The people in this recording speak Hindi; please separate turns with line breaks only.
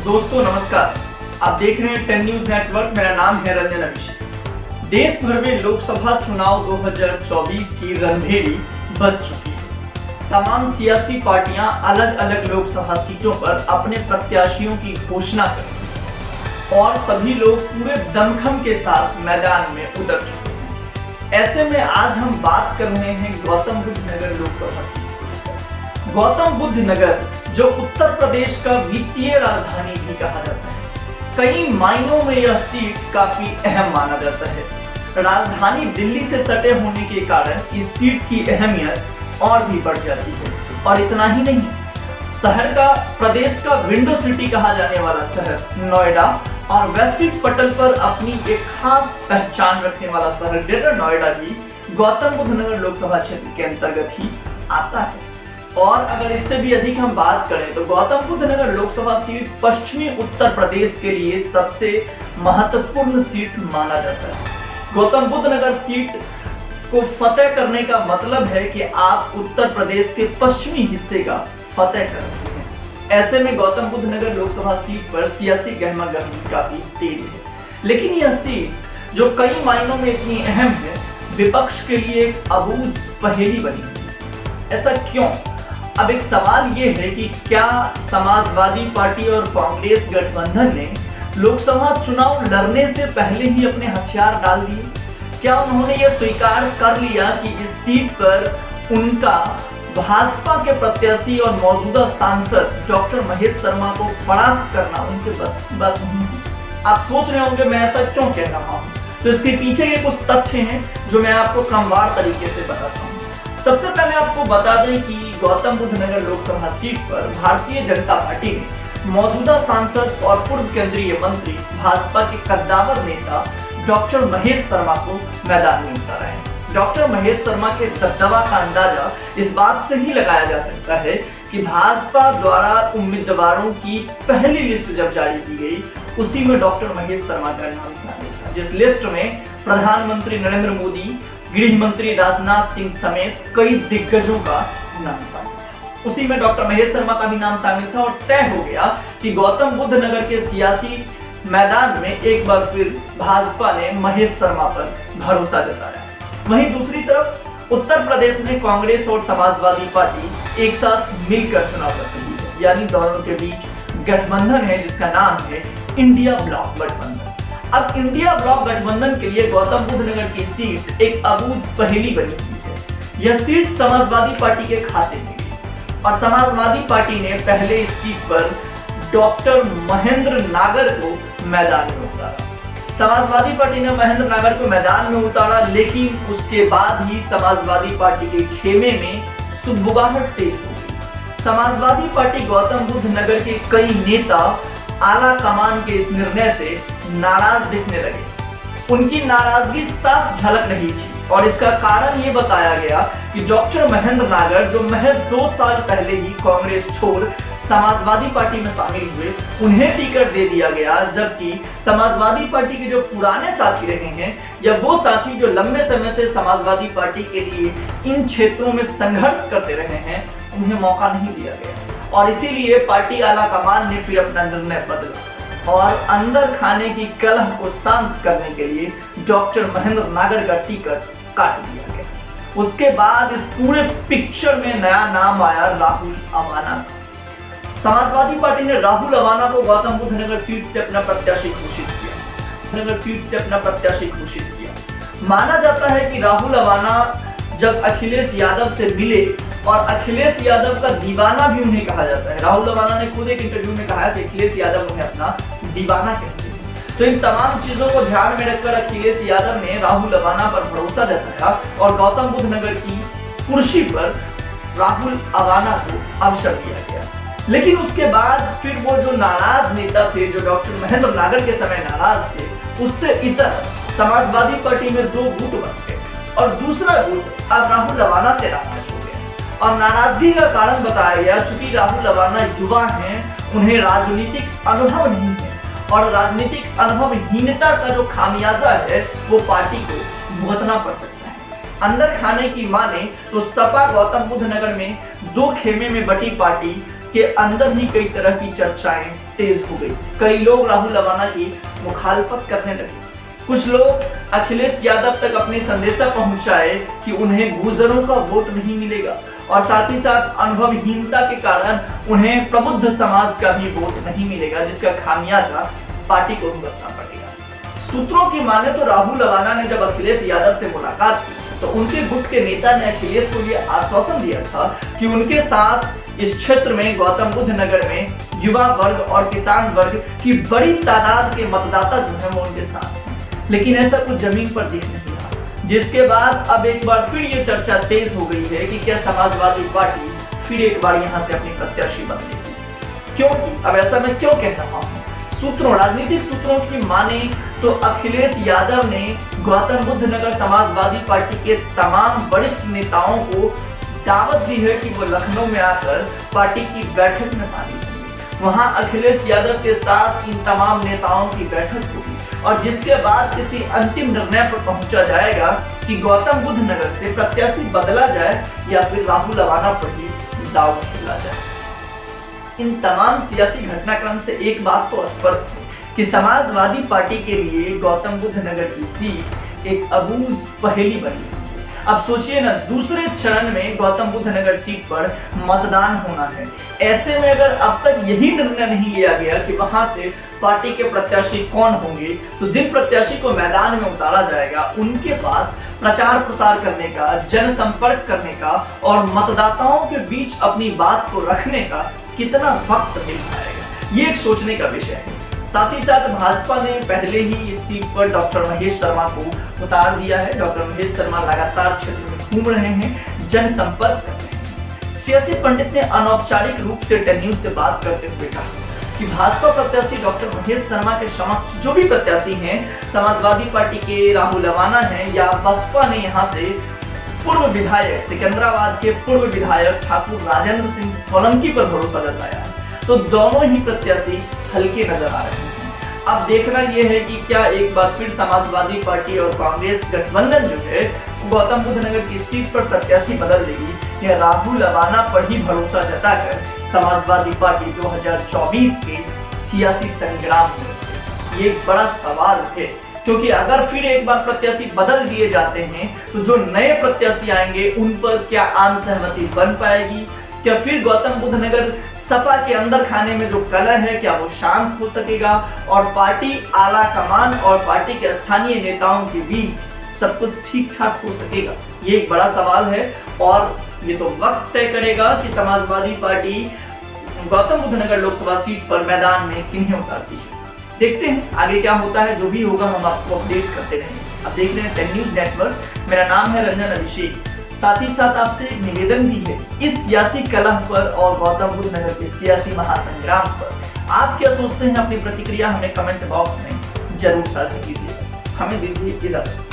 दोस्तों नमस्कार, आप देख रहे हैं 10 न्यूज नेटवर्क। मेरा नाम है रंजन अभिषेक। देश भर में लोकसभा चुनाव 2024 की रणभेरी बज चुकी है। तमाम सियासी पार्टियां अलग अलग लोकसभा सीटों पर अपने प्रत्याशियों की घोषणा कर रही हैं और सभी लोग पूरे दमखम के साथ मैदान में उतर चुके हैं। ऐसे में आज हम बात कर रहे हैं गौतम बुद्ध नगर लोकसभा सीट। गौतम बुद्ध नगर जो उत्तर प्रदेश का वित्तीय राजधानी भी कहा जाता है, कई मायनों में यह सीट काफी अहम माना जाता है। राजधानी दिल्ली से सटे होने के कारण इस सीट की अहमियत और भी बढ़ जाती है। और इतना ही नहीं, शहर का प्रदेश का विंडो सिटी कहा जाने वाला शहर नोएडा और वैश्विक पटल पर अपनी एक खास पहचान रखने वाला शहर ग्रेटर नोएडा भी गौतम बुद्ध नगर लोकसभा क्षेत्र के अंतर्गत ही आता है। और अगर इससे भी अधिक हम बात करें तो गौतम बुद्ध नगर लोकसभा सीट पश्चिमी उत्तर प्रदेश के लिए सबसे महत्वपूर्ण सीट माना जाता है। गौतम बुद्ध नगर सीट को फतेह करने का मतलब है कि आप उत्तर प्रदेश के पश्चिमी हिस्से का फतेह कर रहे हैं। ऐसे में गौतम बुद्ध नगर लोकसभा सीट पर सियासी गहमा गहमी काफी तेज है। लेकिन यह सीट जो कई मायनों में इतनी अहम है, विपक्ष के लिए एक अबूझ पहेली बनी है। ऐसा क्यों? अब एक सवाल ये है कि क्या समाजवादी पार्टी और कांग्रेस गठबंधन ने लोकसभा चुनाव लड़ने से पहले ही अपने हथियार डाल दिए? क्या उन्होंने ये स्वीकार कर लिया कि इस सीट पर उनका भाजपा के प्रत्याशी और मौजूदा सांसद डॉक्टर महेश शर्मा को परास्त करना उनके बस की बात नहीं है? आप सोच रहे होंगे मैं ऐसा क्यों कह रहा हूँ, तो इसके पीछे के कुछ तथ्य हैं जो मैं आपको क्रमवार तरीके से बताता हूँ। सबसे पहले आपको बता दें कि गौतम बुद्ध नगर लोकसभा सीट पर भारतीय जनता पार्टी ने मौजूदा सांसद और पूर्व केंद्रीय मंत्री भाजपा के कद्दावर नेता डॉक्टर महेश शर्मा को मैदान में उतारा है। डॉक्टर महेश शर्मा के दबदबा का अंदाजा इस बात से ही लगाया जा सकता है कि भाजपा द्वारा उम्मीदवारों की पहली लिस्ट जब जारी की गई, उसी में डॉक्टर महेश शर्मा का नाम शामिल था, जिस लिस्ट में प्रधानमंत्री नरेंद्र मोदी, गृह मंत्री राजनाथ सिंह समेत कई दिग्गजों का नाम शामिल था। उसी में डॉक्टर महेश शर्मा का भी नाम शामिल था और तय हो गया कि गौतम बुद्ध नगर के सियासी मैदान में एक बार फिर भाजपा ने महेश शर्मा पर भरोसा जताया। वहीं दूसरी तरफ उत्तर प्रदेश में कांग्रेस और समाजवादी पार्टी एक साथ मिलकर चुनाव लड़ रही है, यानी दोनों के बीच गठबंधन है जिसका नाम है इंडिया ब्लॉक गठबंधन। अब इंडिया ब्लॉक गठबंधन के लिए गौतम बुद्ध नगर की सीट एक अबूझ पहेली बनी हुई है। यह सीट समाजवादी पार्टी के खाते में गई और समाजवादी पार्टी ने पहले इस सीट पर डॉक्टर महेंद्र नागर को मैदान में उतारा। समाजवादी पार्टी ने महेंद्र नागर को मैदान में उतारा, लेकिन उसके बाद ही समाजवादी पार्टी के खेमे में सुगबुगाहट तेज हो गई। समाजवादी पार्टी गौतम बुद्ध नगर के कई नेता आला कमान के इस निर्णय से नाराज दिखने लगे। उनकी नाराजगी साफ झलक रही थी और इसका कारण ये बताया गया कि डॉक्टर महेंद्र नागर जो महज 2 साल पहले ही कांग्रेस छोड़ समाजवादी पार्टी में शामिल हुए, उन्हें टिकट दे दिया गया, जबकि समाजवादी पार्टी के जो पुराने साथी रहे हैं या वो साथी जो लंबे समय से समाजवादी पार्टी के लिए इन क्षेत्रों में संघर्ष करते रहे हैं, उन्हें मौका नहीं दिया गया। और इसीलिए पार्टी आला कमान ने फिर अपना निर्णय बदला और अंदर खाने की कलह को शांत करने के लिए डॉक्टर महेंद्र नागर का टिकट काट दिया गया। उसके बाद इस पूरे पिक्चर में नया नाम आया राहुल अवाना का। समाजवादी पार्टी ने राहुल अवाना को गौतम बुद्ध नगर सीट से अपना प्रत्याशी घोषित किया। माना जाता है कि राहुल अवाना जब अखिलेश यादव से मिले, और अखिलेश यादव का दीवाना भी उन्हें कहा जाता है। राहुल अवाना ने खुद एक इंटरव्यू में कहा कि अखिलेश यादव उन्हें अपना दीवाना कहते हैं। तो इन तमाम चीजों को ध्यान में रखकर अखिलेश यादव ने राहुल अवाना पर भरोसा जताया और गौतम बुद्ध नगर की कुर्सी पर राहुल अवाना को अवसर दिया गया। लेकिन उसके बाद फिर वो जो नाराज नेता थे, जो डॉक्टर महेंद्र नागर के समय नाराज थे, उससे इतर समाजवादी पार्टी में 2 गुट बन गए और दूसरा गुट अब राहुल अवाना से नाराज हो गया। और नाराजगी का कारण बताया गया चूंकि राहुल अवाना युवा हैं, उन्हें राजनीतिक अनुभव नहीं है और राजनीतिक अनुभवहीनता का जो खामियाजा है वो पार्टी को भुगतना पड़ सकता है। अंदर खाने की माने तो सपा गौतम बुद्ध नगर में 2 खेमे में बटी पार्टी के अंदर ही कई तरह की चर्चाएं तेज हो गई। कई लोग राहुल लवाना की मुखालफत करने लगे। कुछ लोग अखिलेश यादव तक अपने संदेशा पहुंचाए कि उन्हें गुर्जरों का वोट नहीं मिलेगा और साथ ही साथ अनुभवहीनता के कारण उन्हें प्रबुद्ध समाज का भी वोट नहीं मिलेगा, जिसका खामियाजा पार्टी को भुगतना पड़ेगा। सूत्रों की माने तो राहुल लवाना ने जब अखिलेश यादव से मुलाकात की तो उनके गुट के नेता ने अखिलेश को यह आश्वासन दिया था कि उनके साथ इस क्षेत्र में गौतम बुद्ध नगर में युवा वर्ग और किसान वर्ग की बड़ी तादाद के मतदाता जो है वो उनके साथ हैं। लेकिन ऐसा कुछ जमीन पर दिख नहीं रहा, जिसके बाद अब एक बार फिर ये चर्चा तेज हो गई है कि क्या समाजवादी पार्टी फिर एक बार यहाँ से अपनी प्रत्याशी बदलेगी। क्योंकि अब ऐसा मैं क्यों कह रहा हूँ, राजनीतिक सूत्रों की माने तो अखिलेश यादव ने गौतम बुद्ध नगर समाजवादी पार्टी के तमाम वरिष्ठ नेताओं को दावत दी है कि वो लखनऊ में आकर पार्टी की बैठक में शामिल होंगे। वहां अखिलेश यादव के साथ इन तमाम नेताओं की बैठक होगी और जिसके बाद किसी अंतिम निर्णय पर पहुंचा जाएगा कि गौतम बुद्ध नगर से प्रत्याशी बदला जाए या फिर राहुल लवाना पर ही दाव खेला जाए। इन तमाम सियासी घटनाक्रम से एक बात तो स्पष्ट है कि समाजवादी पार्टी के लिए गौतम बुद्ध नगर की सीट एक अबूझ पहेली बनी है। अब सोचिए ना, दूसरे चरण में गौतम बुद्ध नगर सीट पर मतदान होना है। ऐसे में अगर अब तक यही निर्णय नहीं लिया गया कि वहां से पार्टी के प्रत्याशी कौन होंगे, तो जिन प्रत्याशी को मैदान में उतारा जाएगा उनके पास प्रचार प्रसार करने का, जनसंपर्क करने का और मतदाताओं के बीच अपनी बात को रखने का कितना वक्त मिल पाएगा, ये एक सोचने का विषय है। साथ ही साथ भाजपा ने पहले ही इस सीट पर डॉक्टर महेश शर्मा को उतार दिया है। डॉक्टर महेश शर्मा लगातार क्षेत्र में घूम रहे हैं, जनसंपर्क कर रहे हैं। सियासी पंडित ने अनौपचारिक रूप से टेन न्यूज से बात करते हुए कहा कि भाजपा प्रत्याशी डॉक्टर महेश शर्मा के समक्ष जो भी प्रत्याशी हैं, समाजवादी पार्टी के राहुल लवाना हैं या बसपा ने यहाँ से पूर्व विधायक सिकंदराबाद के पूर्व विधायक ठाकुर राजेंद्र सिंह सोलंकी पर भरोसा जताया है, तो दोनों ही प्रत्याशी हल्के नजर आ रहे हैं। अब देखना यह है कि क्या एक बार फिर समाजवादी पार्टी और कांग्रेस गठबंधन जो है गौतम बुद्ध नगर की सीट पर प्रत्याशी बदल देगी या राहुल लवाना पर ही भरोसा जताकर समाजवादी पार्टी 2024 के सियासी संग्राम में। ये एक बड़ा सवाल है, क्योंकि अगर फिर एक बार प्रत्याशी बदल दिए जाते हैं तो जो नए प्रत्याशी आएंगे उन पर क्या आम सहमति बन पाएगी? क्या फिर गौतम बुद्ध नगर सपा के अंदर खाने में जो कलह है क्या वो शांत हो सकेगा और पार्टी आला कमान और पार्टी के स्थानीय नेताओं के बीच सब कुछ ठीक ठाक हो सकेगा? ये एक बड़ा सवाल है और ये तो वक्त तय करेगा कि समाजवादी पार्टी गौतम बुद्ध नगर लोकसभा सीट पर मैदान में किन्हें उतारती है। देखते हैं आगे क्या होता है, जो भी होगा हम आपको अपडेट करते रहेंगे। अब देख रहे हैं टेन न्यूज नेटवर्क, मेरा नाम है रंजन अभिषेक। साथ ही साथ आपसे एक निवेदन भी है, इस सियासी कलह पर और गौतम बुद्ध नगर के सियासी महासंग्राम पर आप क्या सोचते हैं? अपनी प्रतिक्रिया हमें कमेंट बॉक्स में जरूर साझा कीजिए। हमें दीजिए इजाजत।